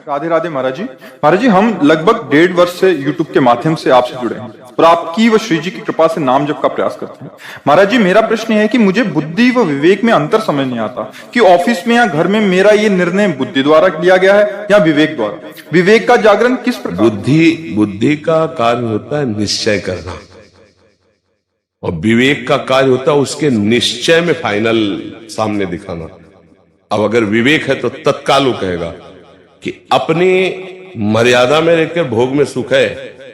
राधे राधे महाराज जी। महाराज जी, हम लगभग 1.5 वर्ष से YouTube के माध्यम से आपसे जुड़े हैं और आपकी व श्री जी की कृपा से नाम जप का प्रयास करते हैं। महाराज जी, मेरा प्रश्न है कि मुझे बुद्धि व विवेक में अंतर समझ नहीं आता कि ऑफिस में या घर में मेरा ये निर्णय बुद्धि द्वारा लिया गया है या विवेक द्वारा। विवेक का जागरण किस प्रकार? बुद्धि का कार्य होता है निश्चय करना और विवेक का कार्य होता है उसके निश्चय में फाइनल सामने दिखाना। अब अगर विवेक है तो तत्काल वो कहेगा कि अपनी मर्यादा में रहकर भोग में सुख है,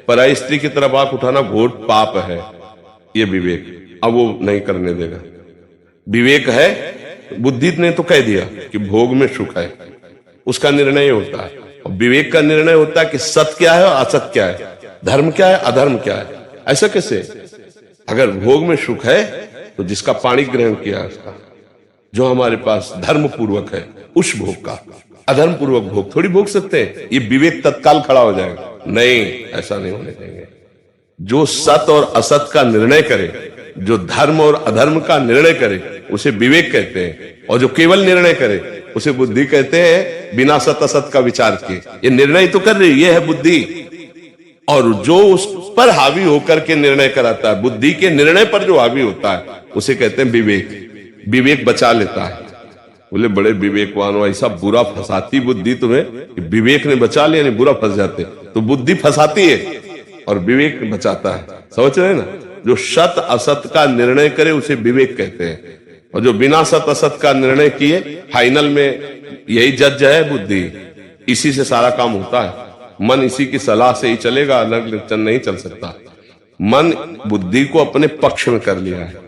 पराई स्त्री की तरफ आंख उठाना घोर पाप है, ये विवेक। अब वो नहीं करने देगा। विवेक है, बुद्धि ने तो कह दिया कि भोग में सुख है, उसका निर्णय होता है। और विवेक का निर्णय होता है कि सत्य क्या है और असत्य क्या है, धर्म क्या है अधर्म क्या है। ऐसा कैसे? अगर भोग में सुख है तो जिसका पाणी ग्रहण किया है उसका, जो हमारे पास धर्म पूर्वक है उस भोग का, अधर्म पूर्वक भोग थोड़ी भोग सकते हैं। ये विवेक तत्काल खड़ा हो जाएगा, नहीं ऐसा नहीं होने देंगे। जो सत्य और असत का निर्णय करे, जो धर्म और अधर्म का निर्णय करे, उसे विवेक कहते हैं। और जो केवल निर्णय करे उसे बुद्धि कहते हैं, बिना सत असत का विचार किए। ये निर्णय तो कर रही है बुद्धि, और जो उस पर हावी होकर के निर्णय कराता है, बुद्धि के निर्णय पर जो हावी होता है, उसे कहते हैं विवेक। विवेक बचा लेता है। बोले बड़े विवेकवान हो, ऐसा बुरा फंसाती बुद्धि तुम्हें कि विवेक ने बचा लिया, नहीं बुरा फंस जाते। तो बुद्धि फंसाती है और विवेक बचाता है। समझ रहे हैं ना? जो सत असत का निर्णय करे उसे विवेक कहते हैं, और जो बिना सत असत का निर्णय किए फाइनल में यही जज है बुद्धि। इसी से सारा काम होता है। मन इसी की सलाह से ही चलेगा, अलग नहीं चल सकता। मन बुद्धि को अपने पक्ष में कर लिया है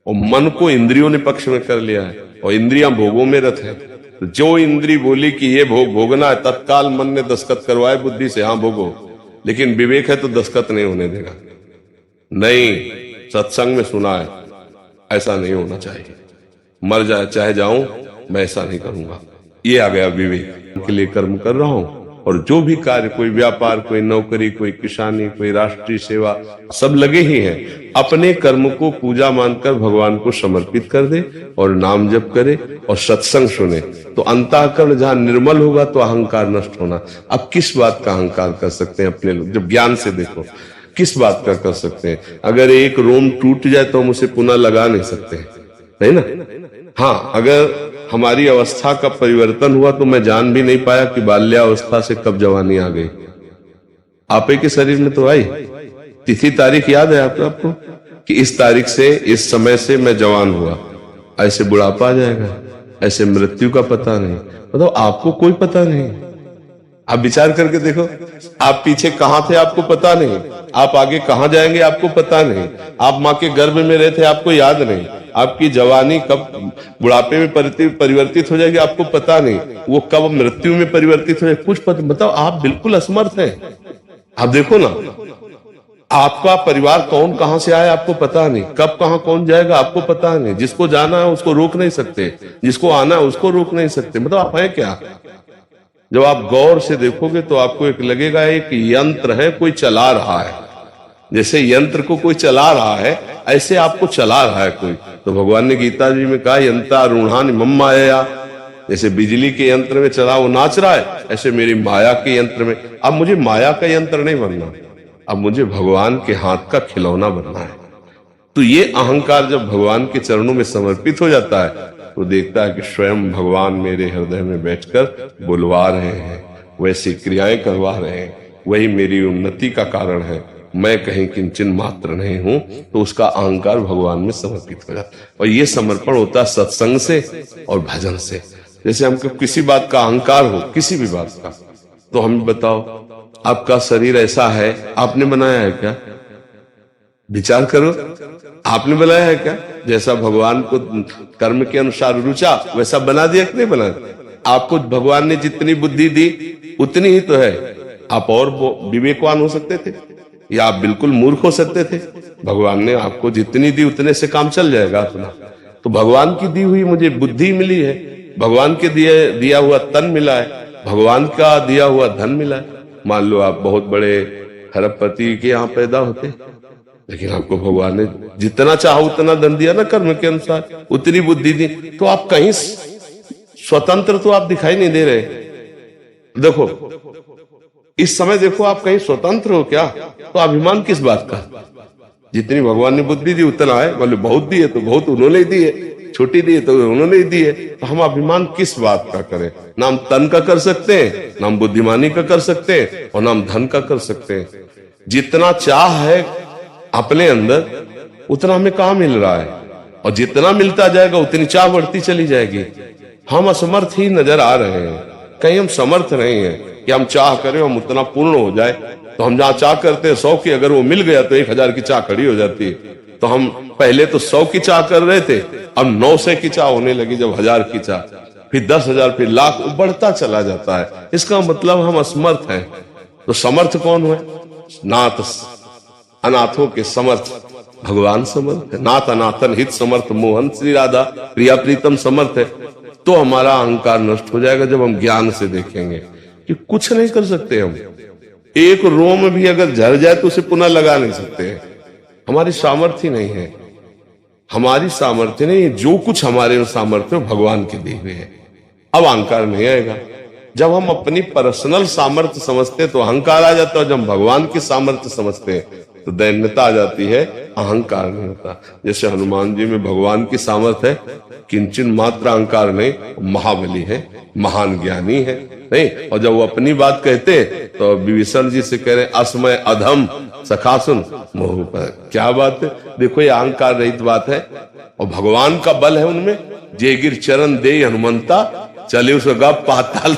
और मन को इंद्रियों ने पक्ष में कर लिया है, और इंद्रियां भोगों में रत है। तो जो इंद्री बोली कि ये भोग भोगना है, तत्काल मन ने दस्तखत करवाए बुद्धि से, हाँ भोगो। लेकिन विवेक है तो दस्तखत नहीं होने देगा। नहीं, सत्संग में सुना है ऐसा नहीं होना चाहिए, मर जाए चाहे जाऊं, मैं ऐसा नहीं करूंगा। ये आ गया विवेक। के लिए कर्म कर रहा हूं, और जो भी कार्य, कोई व्यापार, कोई नौकरी, कोई किसानी, कोई राष्ट्रीय सेवा, सब लगे ही हैं। अपने कर्म को पूजा मानकर भगवान को समर्पित कर दे और नाम जप करे और सत्संग सुने, तो अंतःकरण जहां निर्मल होगा तो अहंकार नष्ट होना। अब किस बात का अहंकार कर सकते हैं अपने लोग? जब ज्ञान से देखो, किस बात का कर सकते हैं? अगर एक रोम टूट जाए तो हम उसे पुनः लगा नहीं सकते, नहीं ना? हाँ, अगर हमारी अवस्था का परिवर्तन हुआ तो मैं जान भी नहीं पाया कि बाल्यावस्था से कब जवानी आ गई। आपे के शरीर में तो आई, तिथि तारीख याद है आपको कि इस तारीख से, इस समय से मैं जवान हुआ। ऐसे बुढ़ापा आ जाएगा, ऐसे मृत्यु का पता नहीं। मतलब आपको कोई पता नहीं। आप विचार करके देखो, आप पीछे कहां थे आपको पता नहीं, आप आगे कहां जाएंगे आपको पता नहीं, आप मां के गर्भ में रहे थे आपको याद नहीं, आपकी जवानी कब बुढ़ापे में परिवर्तित हो जाएगी आपको पता नहीं, वो कब मृत्यु में परिवर्तित हो जाएगी कुछ पता। बताओ, आप बिल्कुल असमर्थ हैं। आप देखो ना, आपका परिवार कौन कहां से आया आपको पता नहीं, कब कहां कौन जाएगा आपको पता नहीं। जिसको जाना है उसको रोक नहीं सकते, जिसको आना है उसको रोक नहीं सकते। मतलब आप है क्या? जब आप गौर से देखोगे तो आपको एक लगेगा एक यंत्र है, कोई चला रहा है। जैसे यंत्र को कोई चला रहा है, ऐसे आपको चला रहा है कोई। तो भगवान ने गीता जी में कहा, यंत्रारूढ़ानि मम माया। जैसे बिजली के यंत्र में चला वो नाच रहा है, ऐसे मेरी माया के यंत्र में। अब मुझे माया का यंत्र नहीं बनना, अब मुझे भगवान के हाथ का खिलौना बनना है। तो ये अहंकार जब भगवान के चरणों में समर्पित हो जाता है तो देखता है कि स्वयं भगवान मेरे हृदय में बैठकर बुलवा रहे हैं, वैसी क्रियाएं करवा रहे हैं, वही मेरी उन्नति का कारण है, मैं कहीं किंचन मात्र नहीं हूं। तो उसका अहंकार भगवान में समर्पित हो जाता है। और ये समर्पण होता है सत्संग से और भजन से। जैसे हमको किसी बात का अहंकार हो, किसी भी बात का, तो हमें बताओ, आपका शरीर ऐसा है, आपने बनाया है क्या? विचार करो, आपने बनाया है क्या? जैसा भगवान को कर्म के अनुसार रुचा वैसा बना दिया कि नहीं बना दिया? आपको भगवान ने जितनी बुद्धि दी उतनी ही तो है। आप और विवेकवान हो सकते थे या आप बिल्कुल मूर्ख हो सकते थे। भगवान ने आपको जितनी दी उतने से काम चल जाएगा अपना। तो भगवान की दी हुई मुझे बुद्धि मिली है, भगवान के दिया हुआ तन मिला है, भगवान का दिया हुआ धन मिला है। मान लो आप बहुत बड़े खरबपति के यहाँ पैदा होते, लेकिन आपको भगवान ने जितना चाहा उतना धन दिया ना, कर्म के अनुसार उतनी बुद्धि दी, तो आप कहीं स्वतंत्र तो आप दिखाई नहीं दे रहे। देखो इस समय देखो आप कहीं स्वतंत्र हो क्या, तो अभिमान किस बात का? जितनी भगवान ने बुद्धि दी उतना है, बोले बहुत दी है तो बहुत उन्होंने दी है, छोटी दी है तो उन्होंने ही दी है, तो हम अभिमान किस बात का करें? नाम तन का कर सकते हैं, नाम बुद्धिमानी का कर सकते हैं, और नाम धन का कर सकते हैं। जितना चाह है अपने अंदर उतना हमें कहां मिल रहा है, और जितना मिलता जाएगा उतनी चाह बढ़ती चली जाएगी। हम असमर्थ ही नजर आ रहे हैं, कहीं हम समर्थ नहीं है कि हम चाह करें हम उतना पूर्ण हो जाए। तो हम जहां चाह करते हैं 100 की, अगर वो मिल गया तो 1000 की चाह खड़ी हो जाती है। तो हम पहले तो 100 की चाह कर रहे थे, अब 900 की चाह होने लगी, जब 1000 की चाह, फिर 10,000, फिर लाख, बढ़ता चला जाता है। इसका मतलब हम असमर्थ हैं। तो समर्थ कौन है? नाथ अनाथों के समर्थ भगवान समर्थ है। नाथ अनाथन हित समर्थ मोहन श्री राधा प्रिया प्रीतम समर्थ है। तो हमारा अहंकार नष्ट हो जाएगा जब हम ज्ञान से देखेंगे कि कुछ नहीं कर सकते हम। एक रोम भी अगर झड़ जाए तो उसे पुनः लगा नहीं सकते हैं। हमारी सामर्थ्य नहीं है, हमारी सामर्थ्य नहीं है। जो कुछ हमारे में सामर्थ्य है भगवान के दिए हुए है। अब अहंकार नहीं आएगा। जब हम अपनी पर्सनल सामर्थ्य समझते हैं तो अहंकार आ जाता है, जब हम भगवान की सामर्थ्य समझते हैं तो दैन्यता आ जाती है, अहंकार नहीं होता। जैसे हनुमान जी में भगवान की सामर्थ्य है, किंचन मात्र अहंकार नहीं, महाबली है, महान ज्ञानी है नहीं। और जब वो अपनी बात कहते तो विभीषण जी से कह रहे असमय अधम सखा सुन मोह पर। क्या बात है, देखो ये अहंकार रहित बात है। और भगवान का बल है उनमें, जे गिर चरण दे हनुमंता चले उस गप पाताल।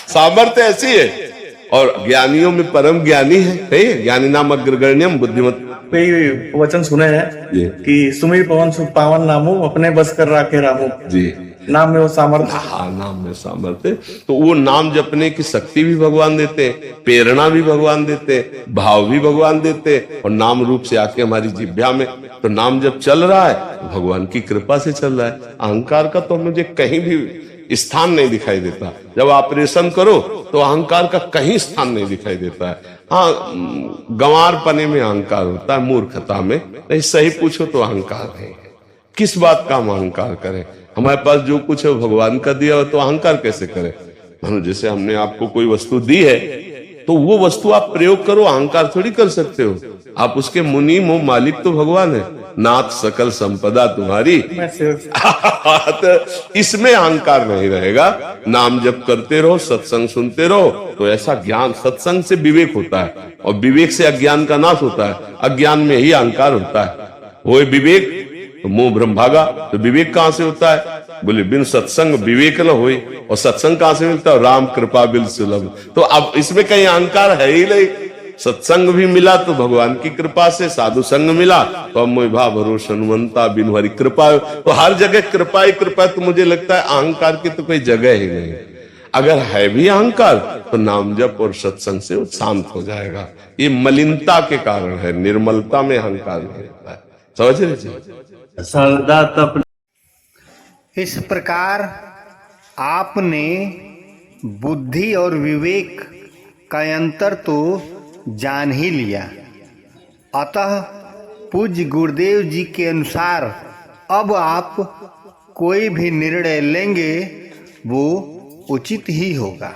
सामर्थ्य ऐसी है। और ज्ञानियों में परम ज्ञानी है, ज्ञानी नाम अग्रगण्यम बुद्धिमत। कई वचन सुने हैं कि सुमिर पवन सुख पावन नामो अपने बस कर राखे रामो जी। नाम में वो सामर्थ्य। हाँ, नाम में सामर्थ्य। तो वो नाम जपने की शक्ति भी भगवान देते हैं, प्रेरणा भी भगवान देते हैं, भाव भी भगवान देते हैं, और नाम रूप से आके हमारी जिह्वा में। तो नाम जब चल रहा है तो भगवान की कृपा से चल रहा है। अहंकार का तो मुझे कहीं भी स्थान नहीं दिखाई देता। जब ऑपरेशन करो तो अहंकार का कहीं स्थान नहीं दिखाई देता है। हाँ, गंवार पने में अहंकार होता है, मूर्खता में नहीं। सही पूछो तो अहंकार नहीं है। किस बात का हम अहंकार करें? हमारे पास जो कुछ है वो भगवान का दिया हो, तो अहंकार कैसे करें? मानो जैसे हमने आपको कोई वस्तु दी है तो वो वस्तु आप प्रयोग करो, अहंकार थोड़ी कर सकते हो। आप उसके मुनीम हो, मालिक तो भगवान है। नाथ सकल संपदा तुम्हारी। तो इसमें अहंकार नहीं रहेगा। नाम जप करते रहो, सत्संग सुनते रहो, तो ऐसा ज्ञान, सत्संग से विवेक होता है, और विवेक से अज्ञान का नाश होता है। अज्ञान में ही अहंकार होता है। वो विवेक तो मोह भ्रम भागा। तो विवेक कहां से होता है? बोले बिन सत्संग विवेक न होई। और सत्संग कहां से मिलता है? राम कृपा बिल सुलभ। तो अब इसमें कहीं अहंकार है ही नहीं। सत्संग भी मिला तो भगवान की कृपा से, साधु संग मिला तो मोह भाव भरोसा हनुमंता बिन हरि कृपा। तो हर जगह कृपा ही कृपा। तो मुझे लगता है अहंकार की तो कोई जगह ही नहीं। अगर है भी अहंकार तो नाम जप और सत्संग से वो शांत हो जाएगा। ये मलिनता के कारण है, निर्मलता में अहंकार नहीं होता है। समझ रहे जी? सदा तप। इस प्रकार आपने बुद्धि और विवेक का अंतर तो जान ही लिया। अतः पूज्य गुरुदेव जी के अनुसार अब आप कोई भी निर्णय लेंगे वो उचित ही होगा।